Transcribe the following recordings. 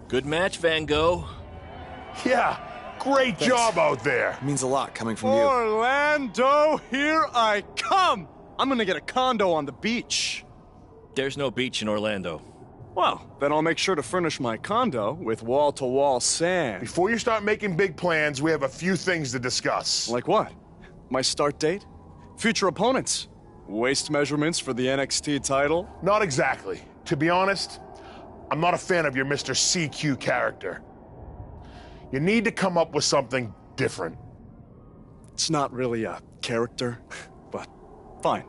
Good match, Van Gogh. Yeah, great job out there. It means a lot coming from you. Orlando, here I come! I'm gonna get a condo on the beach. There's no beach in Orlando. Well, then I'll make sure to furnish my condo with wall-to-wall sand. Before you start making big plans, we have a few things to discuss. Like what? My start date? Future opponents? Waist measurements for the NXT title? Not exactly. To be honest, I'm not a fan of your Mr. CQ character. You need to come up with something different. It's not really a character, but fine.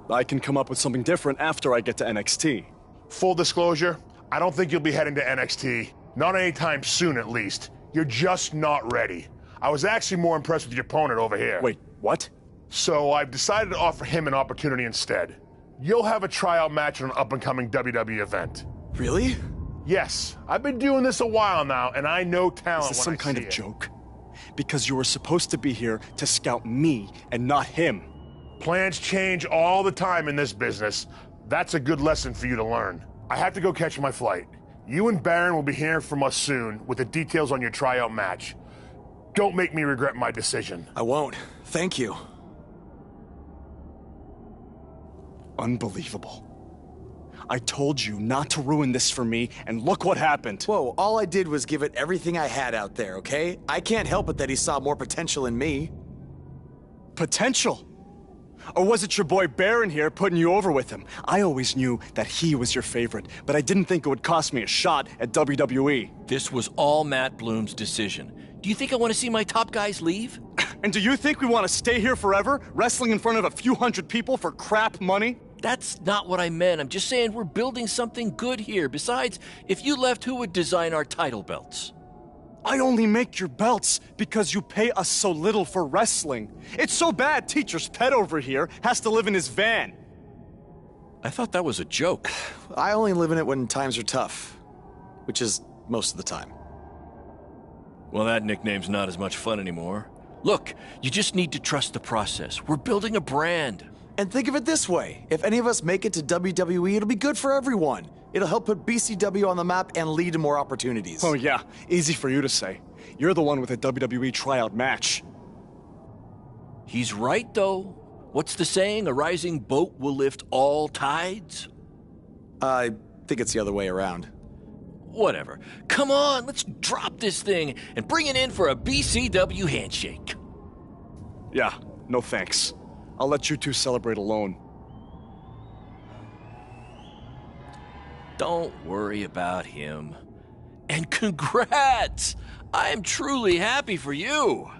I can come up with something different after I get to NXT. Full disclosure, I don't think you'll be heading to NXT. Not anytime soon, at least. You're just not ready. I was actually more impressed with your opponent over here. Wait, what? So I've decided to offer him an opportunity instead. You'll have a tryout match on an up-and-coming WWE event. Really? Yes, I've been doing this a while now, and I know talent. Is this some kind of joke? Because you were supposed to be here to scout me and not him. Plans change all the time in this business. That's a good lesson for you to learn. I have to go catch my flight. You and Baron will be hearing from us soon with the details on your tryout match. Don't make me regret my decision. I won't. Thank you. Unbelievable. I told you not to ruin this for me, and look what happened. Whoa, all I did was give it everything I had out there, okay? I can't help it that he saw more potential in me. Potential? Or was it your boy Baron here putting you over with him? I always knew that he was your favorite, but I didn't think it would cost me a shot at WWE. This was all Matt Bloom's decision. Do you think I want to see my top guys leave? And do you think we want to stay here forever, wrestling in front of a few hundred people for crap money? That's not what I meant. I'm just saying we're building something good here. Besides, if you left, who would design our title belts? I only make your belts because you pay us so little for wrestling. It's so bad Teacher's pet over here has to live in his van. I thought that was a joke. I only live in it when times are tough, which is most of the time. Well, that nickname's not as much fun anymore. Look, you just need to trust the process. We're building a brand. And think of it this way. If any of us make it to WWE, it'll be good for everyone. It'll help put BCW on the map and lead to more opportunities. Oh yeah, easy for you to say. You're the one with a WWE tryout match. He's right, though. What's the saying? A rising boat will lift all tides? I think it's the other way around. Whatever. Come on, let's drop this thing and bring it in for a BCW handshake. Yeah, no thanks. I'll let you two celebrate alone. Don't worry about him. And congrats! I am truly happy for you.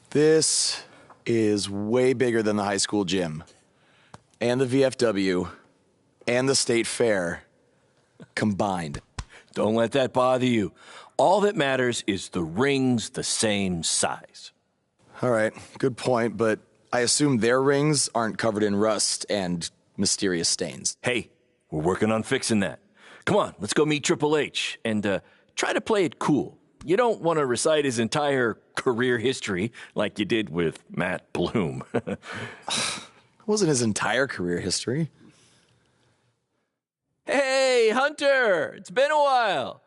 This is way bigger than the high school gym, and the VFW, and the state fair combined. Don't let that bother you. All that matters is the ring's the same size. All right, good point, but I assume their rings aren't covered in rust and mysterious stains. Hey, we're working on fixing that. Come on, let's go meet Triple H and try to play it cool. You don't want to recite his entire career history like you did with Matt Bloom. It wasn't his entire career history. Hey, Hunter! It's been a while.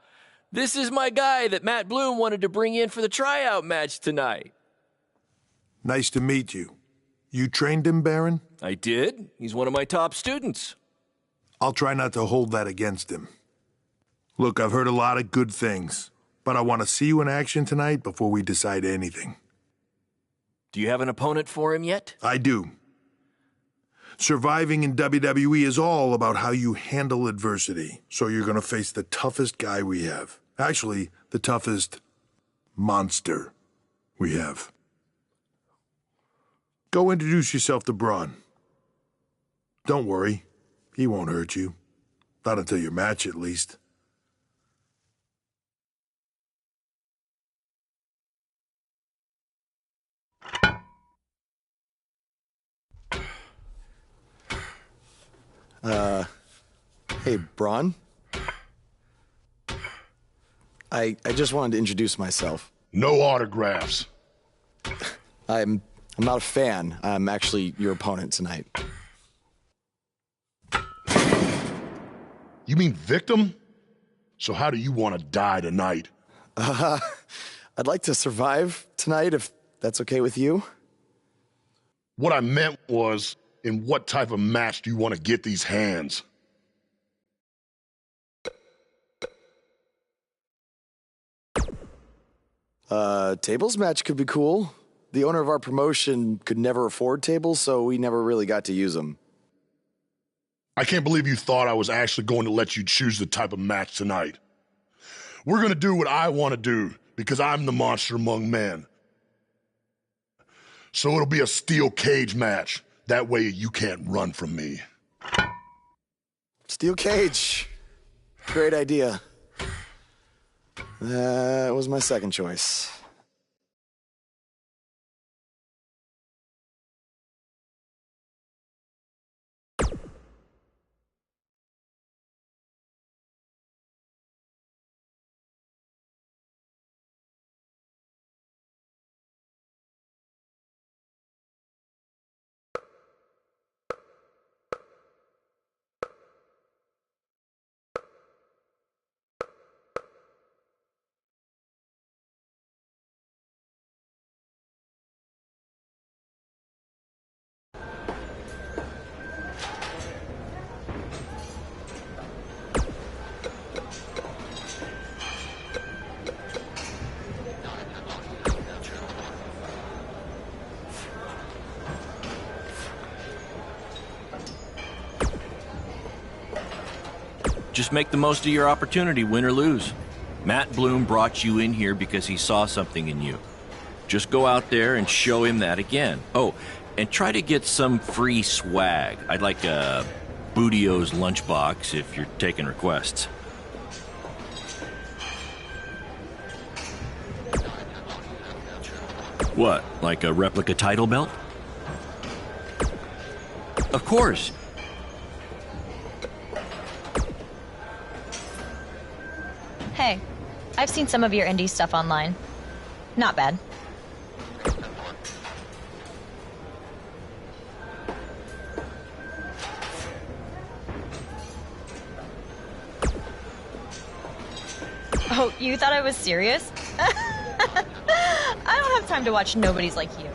This is my guy that Matt Bloom wanted to bring in for the tryout match tonight. Nice to meet you. You trained him, Baron? I did. He's one of my top students. I'll try not to hold that against him. Look, I've heard a lot of good things, but I want to see you in action tonight before we decide anything. Do you have an opponent for him yet? I do. Surviving in WWE is all about how you handle adversity, so you're going to face the toughest guy we have. Actually, the toughest monster we have. Go introduce yourself to Braun. Don't worry, he won't hurt you. Not until your match, at least. Hey, Braun? I just wanted to introduce myself. No autographs. I'm not a fan. I'm actually your opponent tonight. You mean victim? So how do you want to die tonight? I'd like to survive tonight, if that's okay with you. What I meant was, in what type of match do you want to get these hands? Tables match could be cool. The owner of our promotion could never afford tables, so we never really got to use them. I can't believe you thought I was actually going to let you choose the type of match tonight. We're going to do what I want to do, because I'm the monster among men. So it'll be a steel cage match. That way you can't run from me. Steel cage. Great idea. That was my second choice. Just make the most of your opportunity, win or lose. Matt Bloom brought you in here because he saw something in you. Just go out there and show him that again. Oh, and try to get some free swag. I'd like a Bootio's lunchbox if you're taking requests. What, like a replica title belt? Of course. Hey, I've seen some of your indie stuff online. Not bad. Oh, you thought I was serious? I don't have time to watch nobodies like you.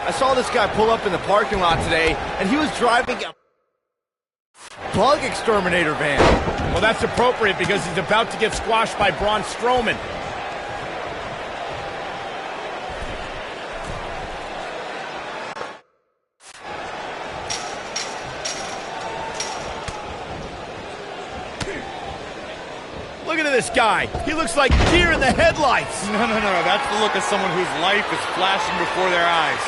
I saw this guy pull up in the parking lot today, and he was driving a bug exterminator van. Well, that's appropriate because he's about to get squashed by Braun Strowman. Look at this guy. He looks like deer in the headlights. No. That's the look of someone whose life is flashing before their eyes.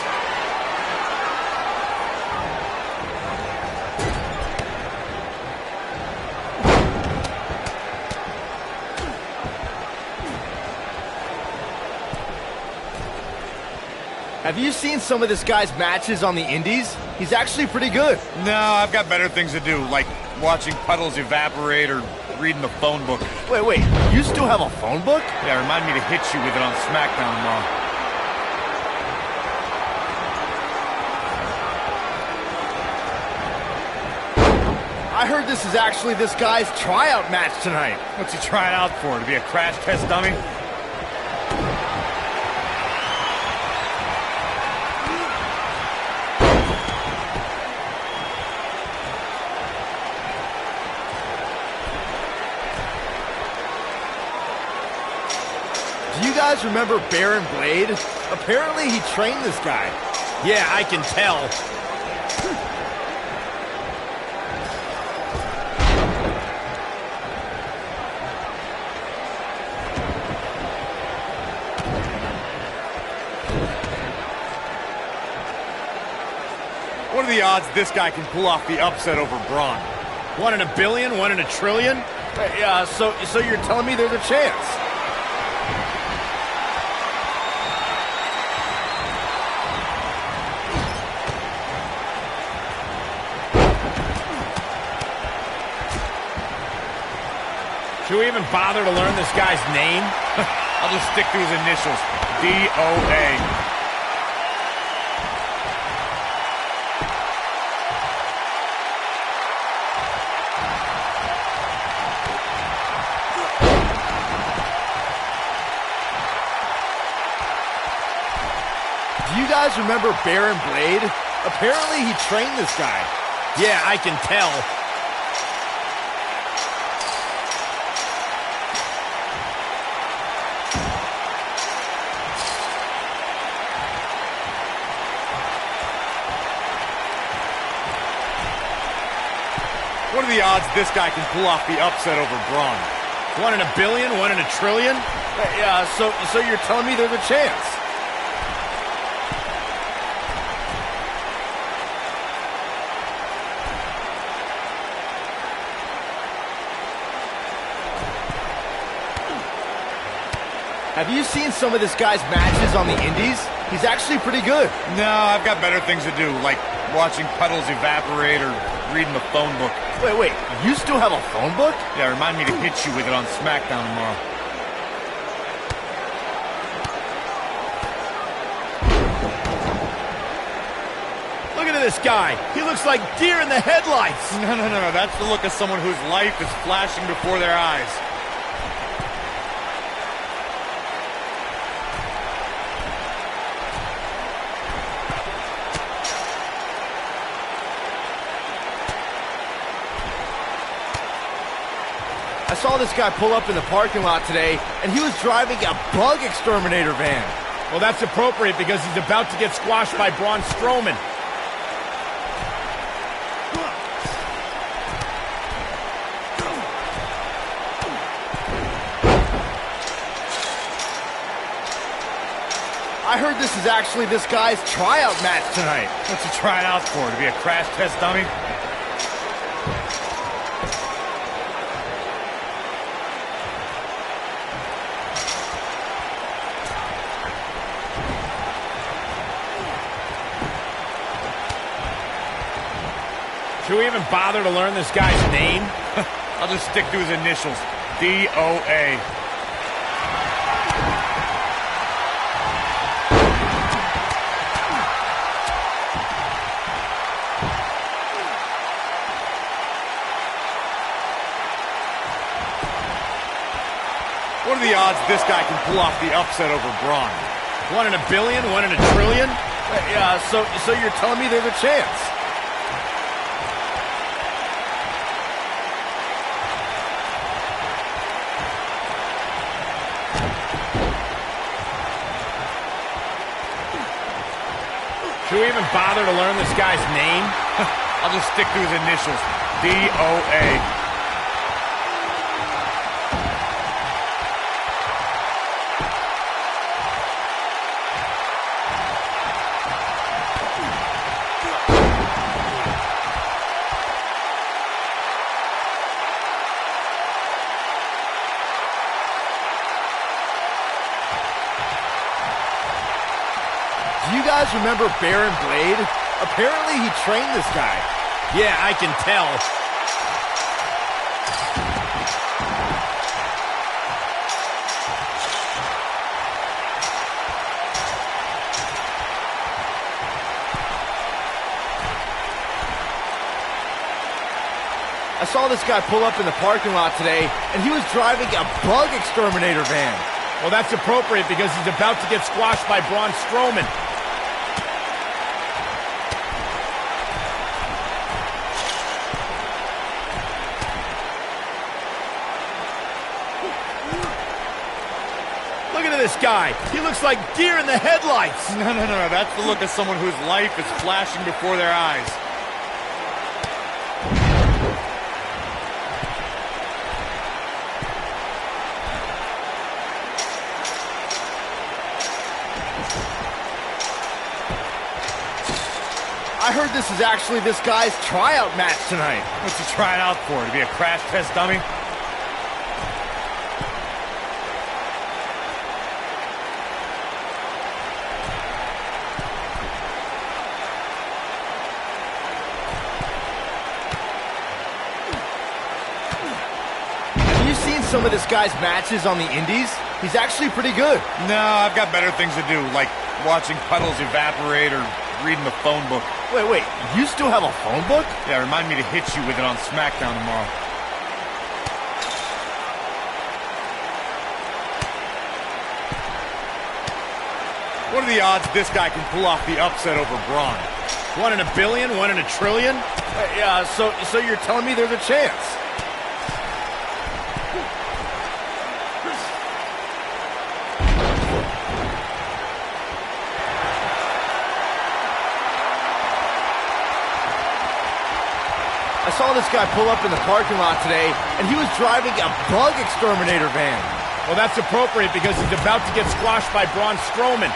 Have you seen some of this guy's matches on the indies? He's actually pretty good. No, I've got better things to do, like watching puddles evaporate or reading the phone book. Wait, you still have a phone book? Yeah, remind me to hit you with it on SmackDown tomorrow. I heard this is actually this guy's tryout match tonight. What's he trying out for? To be a crash test dummy? Do you guys remember Baron Blade? Apparently he trained this guy. Yeah, I can tell. What are the odds this guy can pull off the upset over Braun? 1 in a billion? 1 in a trillion? Yeah, so you're telling me there's a chance? Should we even bother to learn this guy's name? I'll just stick to his initials. D-O-A. Do you guys remember Baron Blade? Apparently he trained this guy. Yeah, I can tell. What are the odds this guy can pull off the upset over Braun? 1 in a billion? 1 in a trillion? Yeah, so you're telling me there's a chance? Have you seen some of this guy's matches on the indies? He's actually pretty good. No, I've got better things to do, like watching puddles evaporate or reading the phone book. Wait, you still have a phone book? Yeah, remind me to hit you with it on SmackDown tomorrow. Look at this guy. He looks like deer in the headlights. No, that's the look of someone whose life is flashing before their eyes. I saw this guy pull up in the parking lot today, and he was driving a bug exterminator van. Well, that's appropriate because he's about to get squashed by Braun Strowman. I heard this is actually this guy's tryout match tonight. What's he trying out for? To be a crash test dummy? Should we even bother to learn this guy's name? I'll just stick to his initials. D-O-A. What are the odds this guy can pull off the upset over Braun? 1 in a billion? 1 in a trillion? Yeah, so you're telling me there's a chance? Should we even bother to learn this guy's name? I'll just stick to his initials. D-O-A. Do you guys remember Baron Blade? Apparently he trained this guy. Yeah, I can tell. I saw this guy pull up in the parking lot today, and he was driving a bug exterminator van. Well, that's appropriate because he's about to get squashed by Braun Strowman. Look at this guy. He looks like deer in the headlights. No. That's the look of someone whose life is flashing before their eyes. I heard this is actually this guy's tryout match tonight. What's he trying out for? To be a crash test dummy? Have you seen some of this guy's matches on the indies? He's actually pretty good. No, I've got better things to do, like watching puddles evaporate or reading the phone book. Wait, you still have a phone book? Yeah, remind me to hit you with it on SmackDown tomorrow. What are the odds this guy can pull off the upset over Braun? 1 in a billion? 1 in a trillion? Yeah, so you're telling me there's a chance? I saw this guy pull up in the parking lot today, and he was driving a bug exterminator van. Well, that's appropriate because he's about to get squashed by Braun Strowman.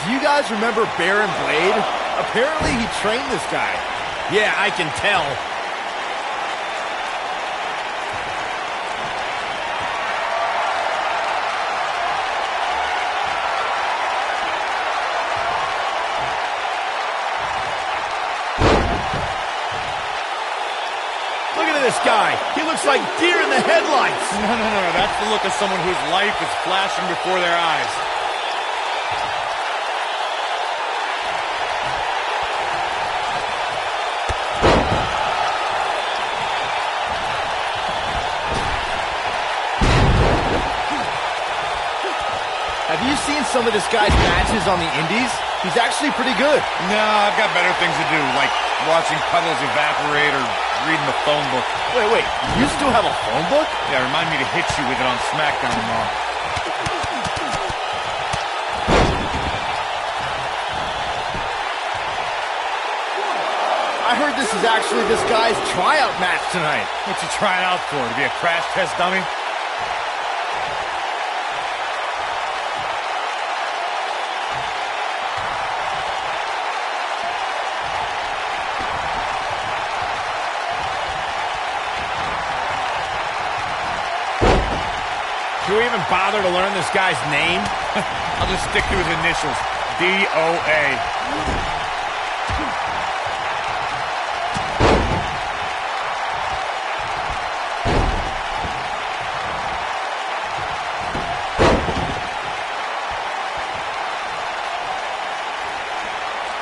Do you guys remember Baron Blade? Apparently he trained this guy. Yeah, I can tell. This guy. He looks like deer in the headlights. No. That's the look of someone whose life is flashing before their eyes. Have you seen some of this guy's matches on the indies? He's actually pretty good. No, I've got better things to do, like watching puddles evaporate or reading the phone book. Wait, you still have a phone book? Yeah, remind me to hit you with it on SmackDown tomorrow. I heard this is actually this guy's tryout match tonight. What's he trying out for? To be a crash test dummy? Should we even bother to learn this guy's name? I'll just stick to his initials. D-O-A.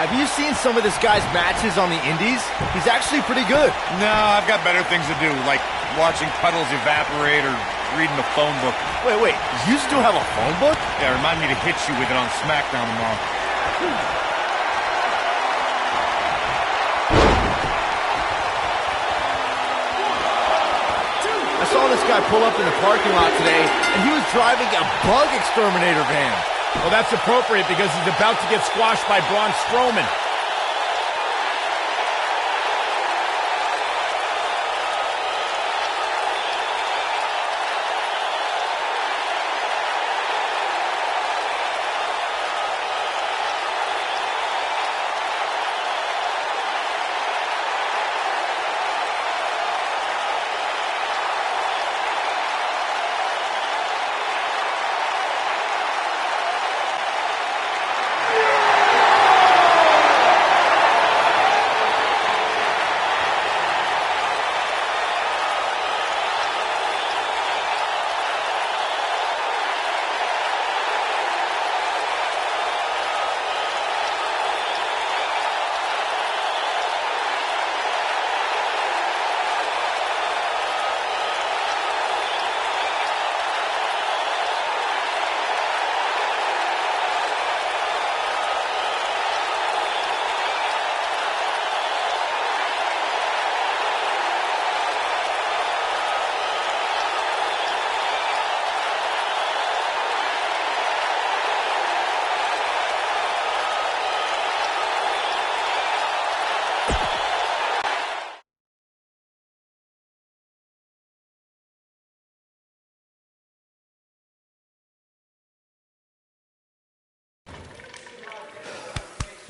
Have you seen some of this guy's matches on the indies? He's actually pretty good. No, I've got better things to do, like watching puddles evaporate or reading the phone book. Wait, you still have a phone book? Yeah, remind me to hit you with it on SmackDown tomorrow. I saw this guy pull up in the parking lot today, and he was driving a bug exterminator van. Well, that's appropriate because he's about to get squashed by Braun Strowman.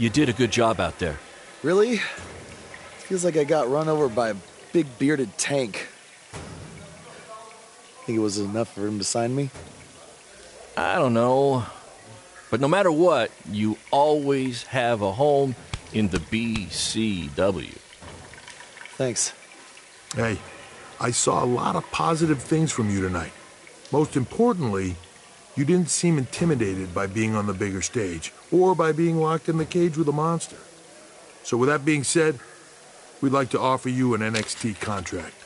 You did a good job out there. Really? Feels like I got run over by a big bearded tank. Think it was enough for him to sign me? I don't know. But no matter what, you always have a home in the BCW. Thanks. Hey, I saw a lot of positive things from you tonight. Most importantly, you didn't seem intimidated by being on the bigger stage or by being locked in the cage with a monster. So with that being said, we'd like to offer you an NXT contract.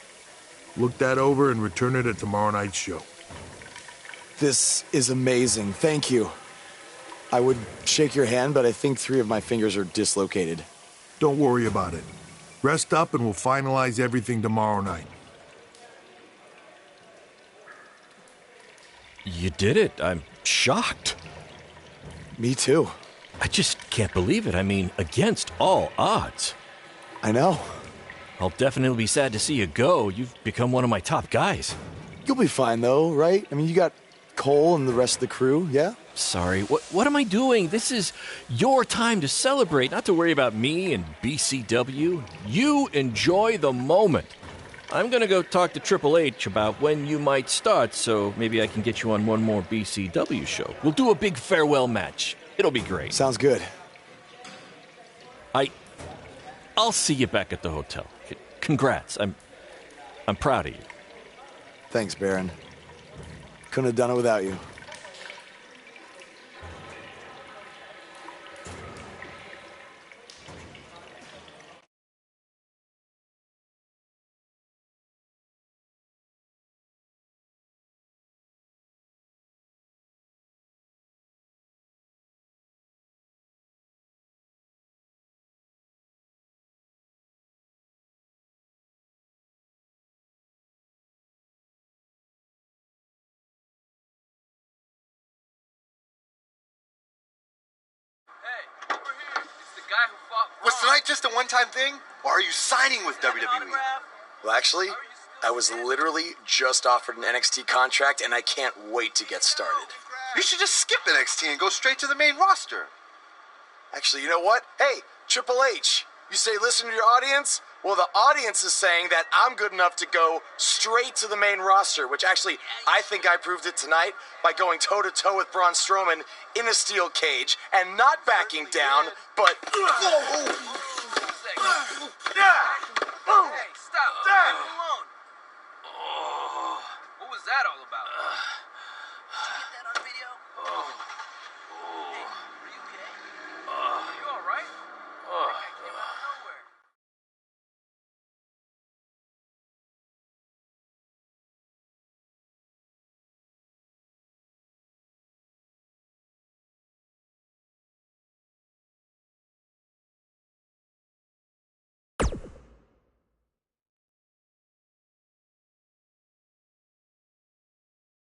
Look that over and return it at tomorrow night's show. This is amazing. Thank you. I would shake your hand, but I think 3 of my fingers are dislocated. Don't worry about it. Rest up and we'll finalize everything tomorrow night. You did it. I'm shocked. Me too. I just can't believe it. I mean, against all odds. I know. I'll definitely be sad to see you go. You've become one of my top guys. You'll be fine, though, right? I mean, you got Cole and the rest of the crew, yeah? Sorry. What am I doing? This is your time to celebrate, not to worry about me and BCW. You enjoy the moment. I'm going to go talk to Triple H about when you might start, so maybe I can get you on one more BCW show. We'll do a big farewell match. It'll be great. Sounds good. I'll see you back at the hotel. Congrats. I'm proud of you. Thanks, Baron. Couldn't have done it without you. Was tonight just a one-time thing, or are you signing with WWE? Well, actually, I was literally just offered an NXT contract, and I can't wait to get started. You should just skip NXT and go straight to the main roster. Actually, you know what? Hey, Triple H, you say listen to your audience? Well, the audience is saying that I'm good enough to go straight to the main roster, which actually, I think I proved it tonight by going toe-to-toe with Braun Strowman in a steel cage and not backing down, but... Hey, stop. Leave him alone. What was that all about? Did you get that on video? Hey, are you okay? Are you all right? That came out of nowhere.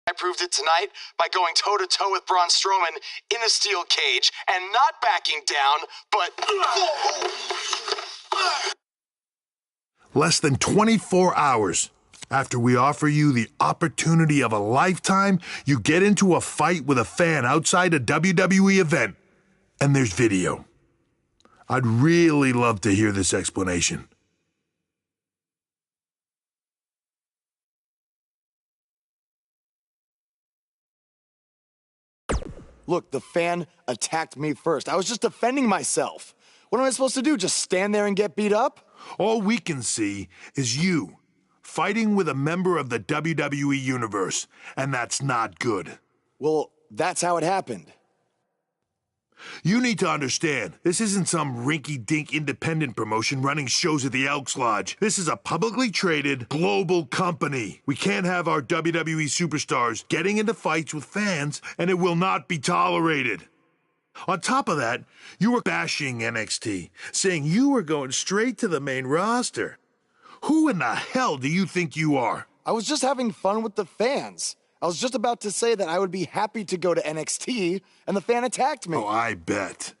I proved it tonight by going toe-to-toe with Braun Strowman in a steel cage and not backing down, but... Less than 24 hours after we offer you the opportunity of a lifetime, you get into a fight with a fan outside a WWE event, and there's video. I'd really love to hear this explanation. Look, the fan attacked me first. I was just defending myself. What am I supposed to do, just stand there and get beat up? All we can see is you fighting with a member of the WWE Universe, and that's not good. Well, that's how it happened. You need to understand, this isn't some rinky-dink independent promotion running shows at the Elks Lodge. This is a publicly traded global company. We can't have our WWE superstars getting into fights with fans, and it will not be tolerated. On top of that, you were bashing NXT, saying you were going straight to the main roster. Who in the hell do you think you are? I was just having fun with the fans. I was just about to say that I would be happy to go to NXT, and the fan attacked me. Oh, I bet.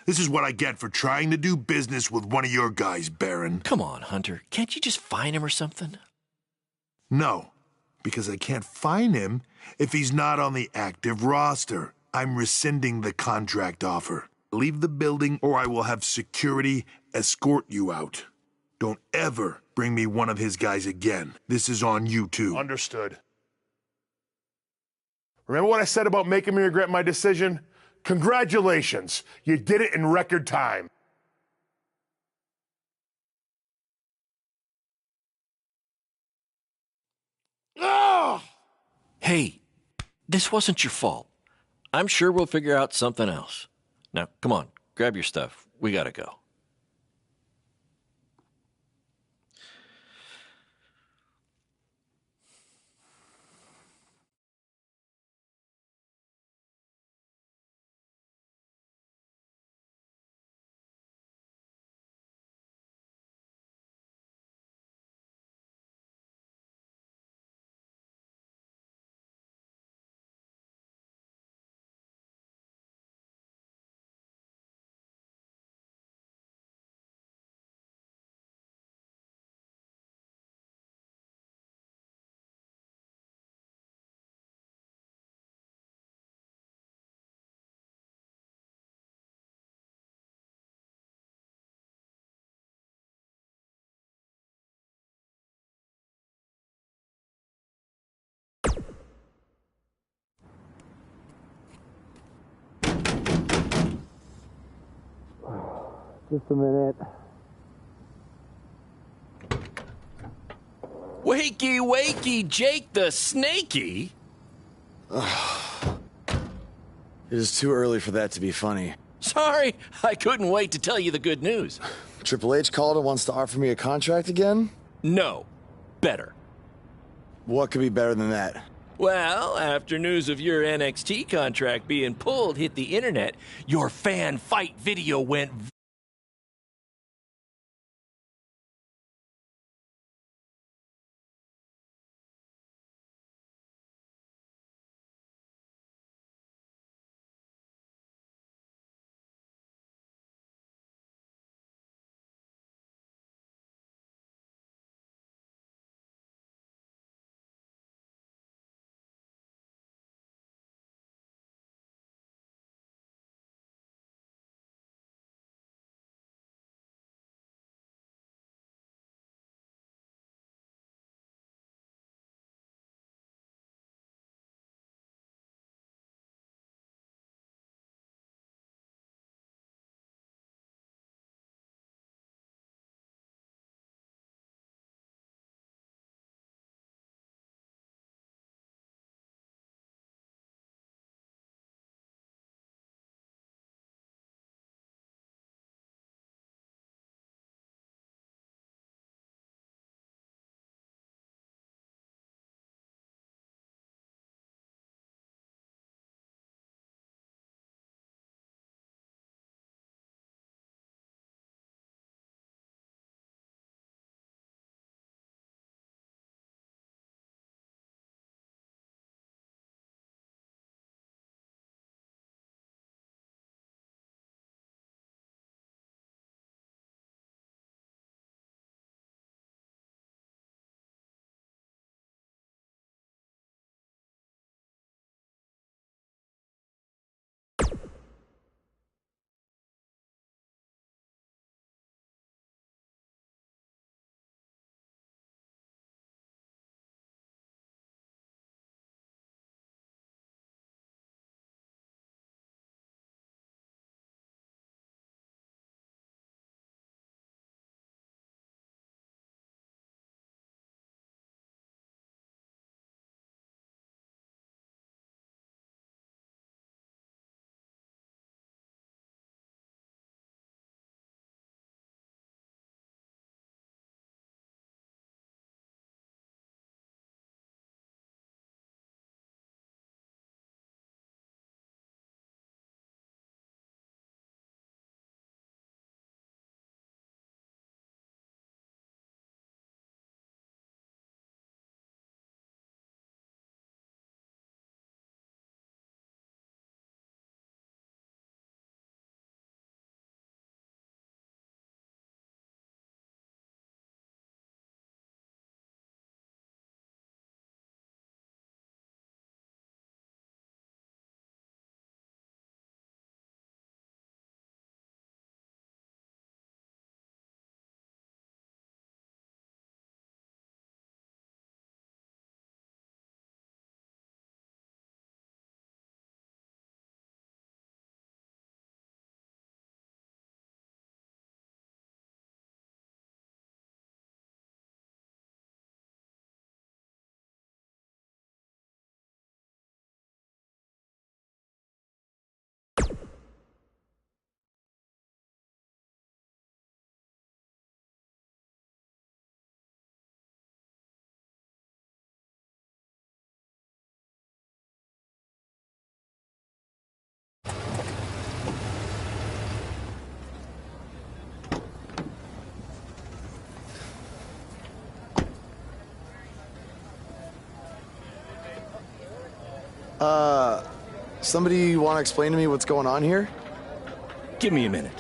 This is what I get for trying to do business with one of your guys, Baron. Come on, Hunter. Can't you just fine him or something? No, because I can't fine him if he's not on the active roster. I'm rescinding the contract offer. Leave the building or I will have security escort you out. Don't ever bring me one of his guys again. This is on you too. Understood. Remember what I said about making me regret my decision? Congratulations. You did it in record time. Oh! Hey, this wasn't your fault. I'm sure we'll figure out something else. Now, come on, grab your stuff. We gotta go. Just a minute. Wakey, wakey, Jake the Snakey! It is too early for that to be funny. Sorry, I couldn't wait to tell you the good news. Triple H called and wants to offer me a contract again? No, better. What could be better than that? Well, after news of your NXT contract being pulled hit the internet, your fan fight video went Somebody want to explain to me what's going on here? Give me a minute.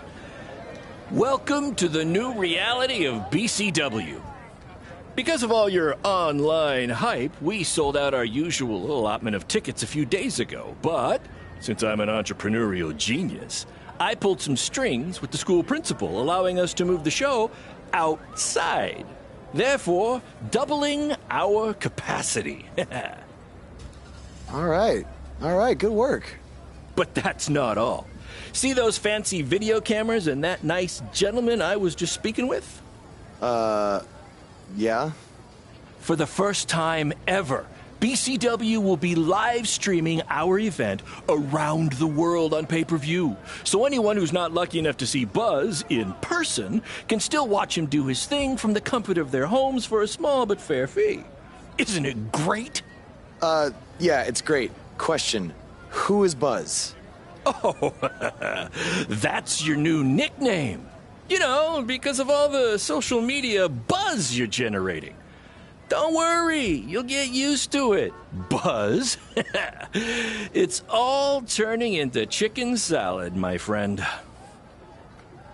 Welcome to the new reality of BCW. Because of all your online hype, we sold out our usual allotment of tickets a few days ago. But since I'm an entrepreneurial genius, I pulled some strings with the school principal, allowing us to move the show outside. Therefore, doubling our capacity. All right, good work. But that's not all. See those fancy video cameras and that nice gentleman I was just speaking with? Yeah? For the first time ever, BCW will be live streaming our event around the world on pay-per-view. So anyone who's not lucky enough to see Buzz in person can still watch him do his thing from the comfort of their homes for a small but fair fee. Isn't it great? Yeah, it's great. Question, who is Buzz? Oh, that's your new nickname. You know, because of all the social media buzz you're generating. Don't worry, you'll get used to it. Buzz? It's all turning into chicken salad, my friend.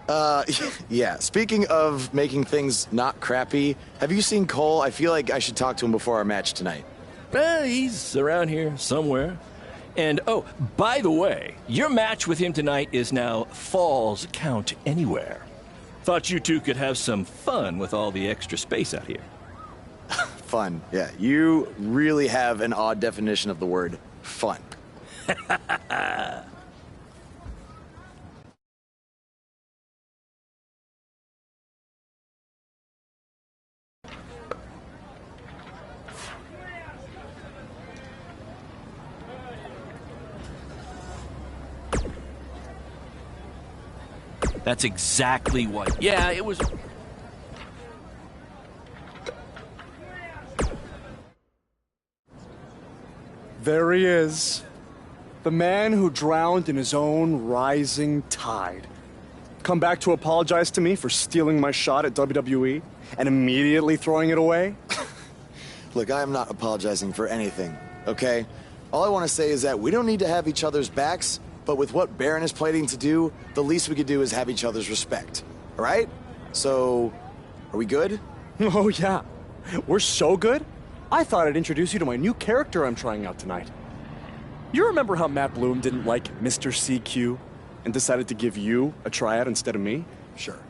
Yeah, speaking of making things not crappy, have you seen Cole? I feel like I should talk to him before our match tonight. He's around here somewhere. And, oh, by the way, your match with him tonight is now Falls Count Anywhere. Thought you two could have some fun with all the extra space out here. Fun, yeah. You really have an odd definition of the word fun. That's exactly what... Yeah, it was... There he is. The man who drowned in his own rising tide. Come back to apologize to me for stealing my shot at WWE and immediately throwing it away? Look, I am not apologizing for anything, okay? All I want to say is that we don't need to have each other's backs, but with what Baron is planning to do, the least we could do is have each other's respect. All right? So, are we good? Oh, yeah. We're so good? I thought I'd introduce you to my new character I'm trying out tonight. You remember how Matt Bloom didn't like Mr. CQ and decided to give you a tryout instead of me? Sure.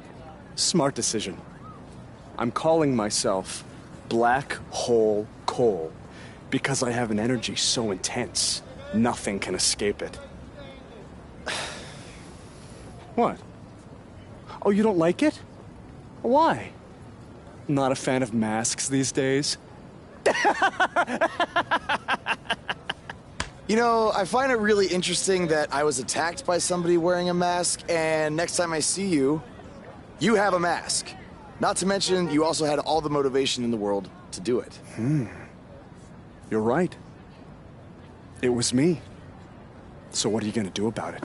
Smart decision. I'm calling myself Black Hole Cole because I have an energy so intense, nothing can escape it. What? Oh, you don't like it? Why? Not a fan of masks these days? You know, I find it really interesting that I was attacked by somebody wearing a mask, and next time I see you, you have a mask. Not to mention, you also had all the motivation in the world to do it. You're right. It was me. So what are you gonna do about it?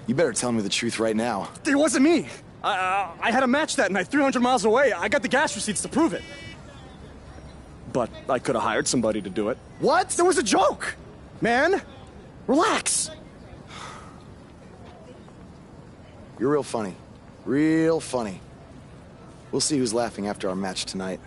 You better tell me the truth right now. It wasn't me! I had a match that night 300 miles away. I got the gas receipts to prove it. But I could have hired somebody to do it. What? There was a joke! Man, relax! You're real funny. Real funny. We'll see who's laughing after our match tonight.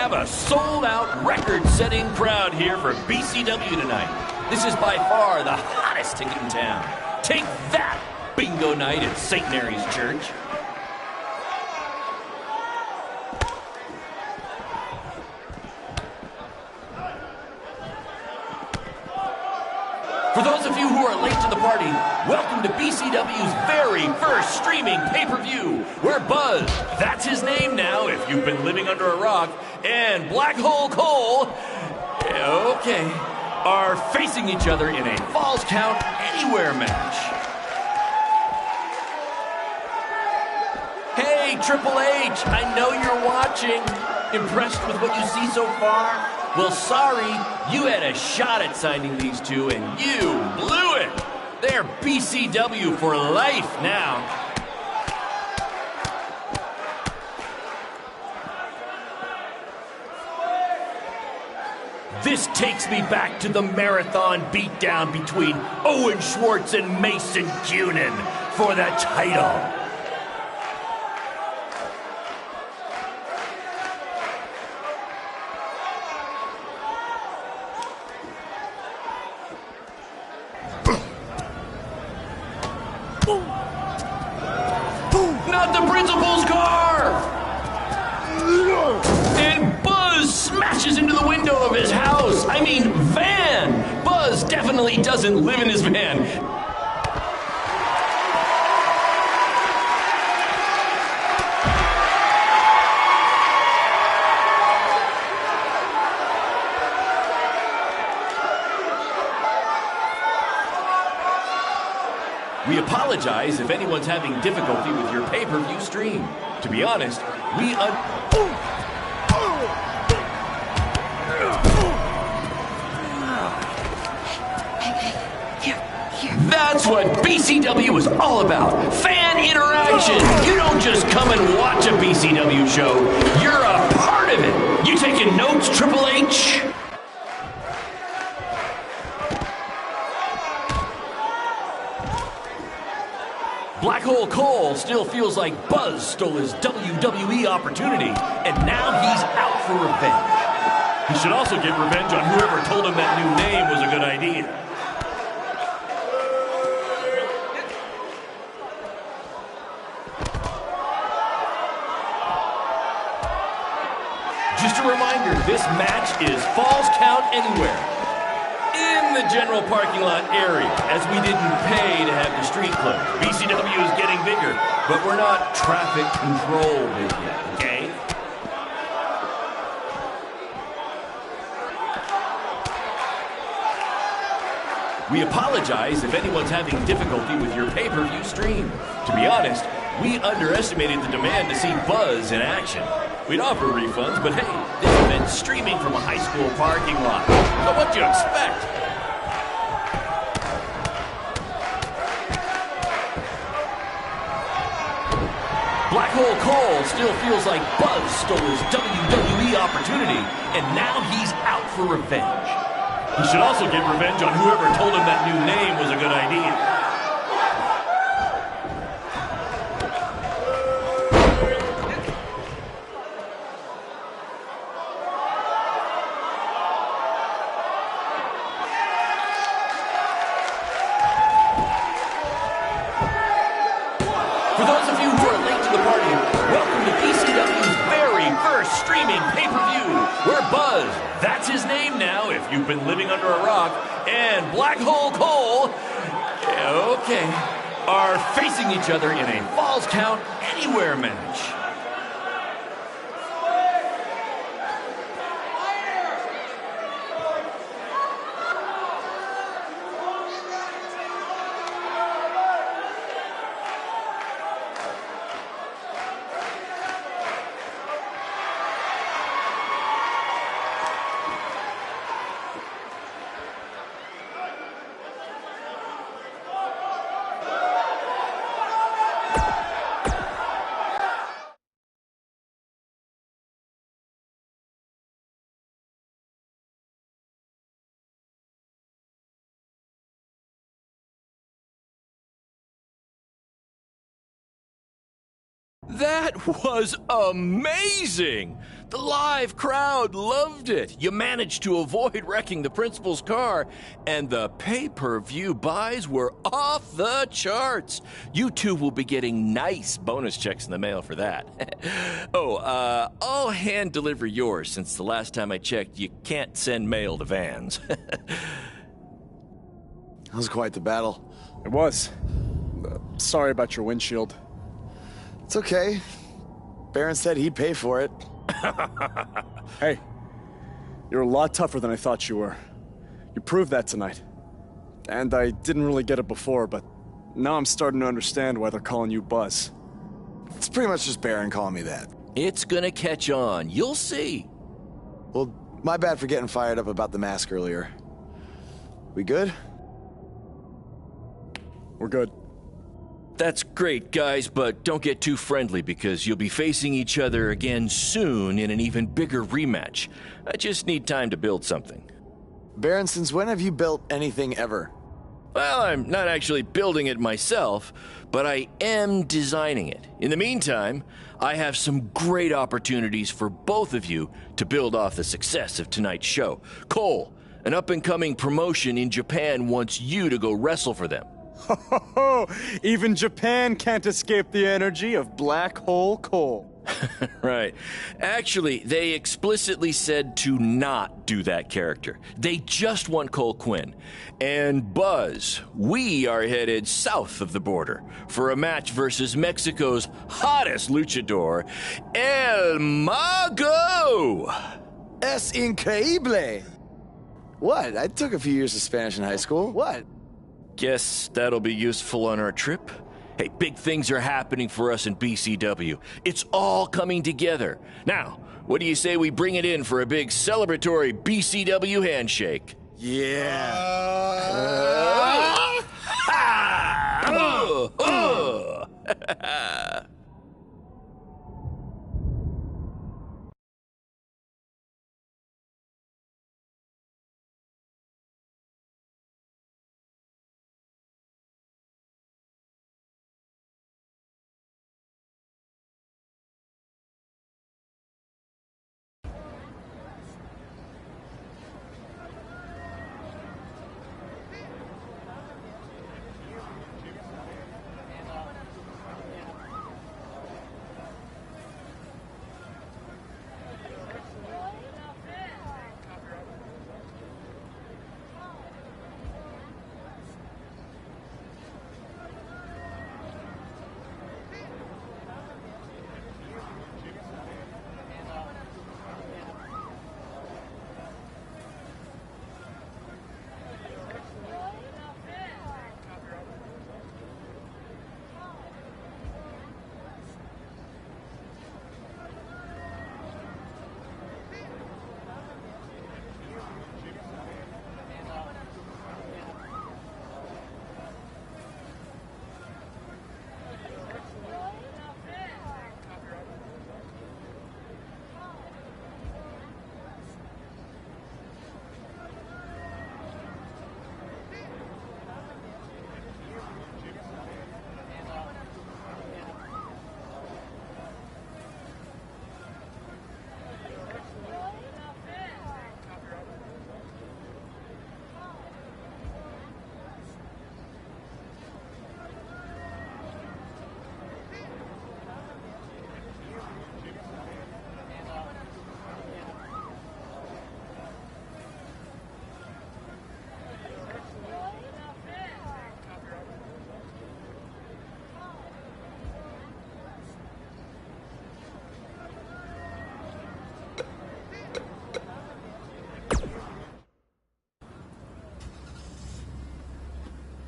have a sold-out, record-setting crowd here for BCW tonight. This is by far the hottest ticket in town. Take that, bingo night at St. Mary's Church. For those of you who are late to the party, welcome to BCW's very first streaming pay-per-view, where Buzz, that's his name now if you've been living under a rock, and Black Hole Cole, okay, are facing each other in a Falls Count Anywhere match. Hey, Triple H, I know you're watching. Impressed with what you see so far? Well, sorry, you had a shot at signing these two, and you blew it. They're BCW for life now. This takes me back to the marathon beatdown between Owen Schwartz and Mason Cunin for the title. Not the principal's car! And Buzz smashes into the window of his house. I mean, van! Buzz definitely doesn't live in his van. We apologize if anyone's having difficulty with your pay-per-view stream. To be honest, That's what BCW is all about. Fan interaction. You don't just come and watch a BCW show. You're a part of it. You taking notes, Triple H? Black Hole Cole still feels like Buzz stole his WWE opportunity, and now he's out for revenge. He should also get revenge on whoever told him that new name was a good idea. Just a reminder, this match is Falls Count Anywhere. In the general parking lot area, as we didn't pay to have the street closed. BCW is getting bigger, but we're not traffic control big yet, okay? We apologize if anyone's having difficulty with your pay-per-view stream. To be honest, we underestimated the demand to see Buzz in action. We'd offer refunds, but hey, this event's streaming from a high school parking lot. So what'd you expect? Black Hole Cole still feels like Buzz stole his WWE opportunity, and now he's out for revenge. He should also get revenge on whoever told him that new name was a good idea. For those of you who are late to the party, welcome to BCW's very first streaming pay-per-view, where Buzz, that's his name now if you've been living under a rock, and Black Hole Cole, okay, are facing each other in a Falls Count Anywhere match. That was amazing! The live crowd loved it. You managed to avoid wrecking the principal's car, and the pay-per-view buys were off the charts. You two will be getting nice bonus checks in the mail for that. I'll hand deliver yours since the last time I checked, you can't send mail to vans. That was quite the battle. It was. Sorry about your windshield. It's okay. Baron said he'd pay for it. Hey, you're a lot tougher than I thought you were. You proved that tonight. And I didn't really get it before, but now I'm starting to understand why they're calling you Buzz. It's pretty much just Baron calling me that. It's gonna catch on. You'll see. Well, my bad for getting fired up about the mask earlier. We good? We're good. That's great, guys, but don't get too friendly because you'll be facing each other again soon in an even bigger rematch. I just need time to build something. Baron, since when have you built anything ever? Well, I'm not actually building it myself, but I am designing it. In the meantime, I have some great opportunities for both of you to build off the success of tonight's show. Cole, an up-and-coming promotion in Japan wants you to go wrestle for them. Ho! Even Japan can't escape the energy of Black Hole Cole. Right. Actually, they explicitly said to not do that character. They just want Cole Quinn. And Buzz, we are headed south of the border for a match versus Mexico's hottest luchador, El Mago! Es increíble! What? I took a few years of Spanish in high school. What? Guess that'll be useful on our trip. Hey, big things are happening for us in BCW. It's all coming together. Now, what do you say we bring it in for a big celebratory BCW handshake? Yeah.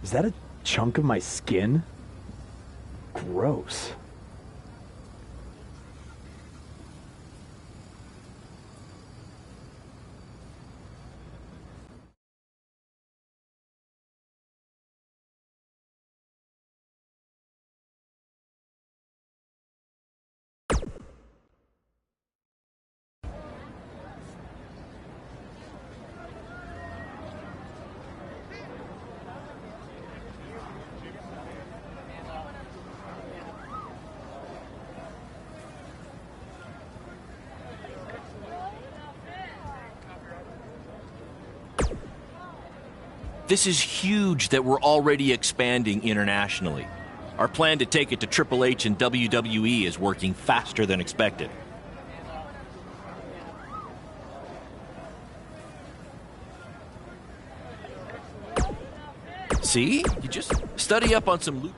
Is that a chunk of my skin? Gross. This is huge that we're already expanding internationally. Our plan to take it to Triple H and WWE is working faster than expected. See? You just study up on some loot.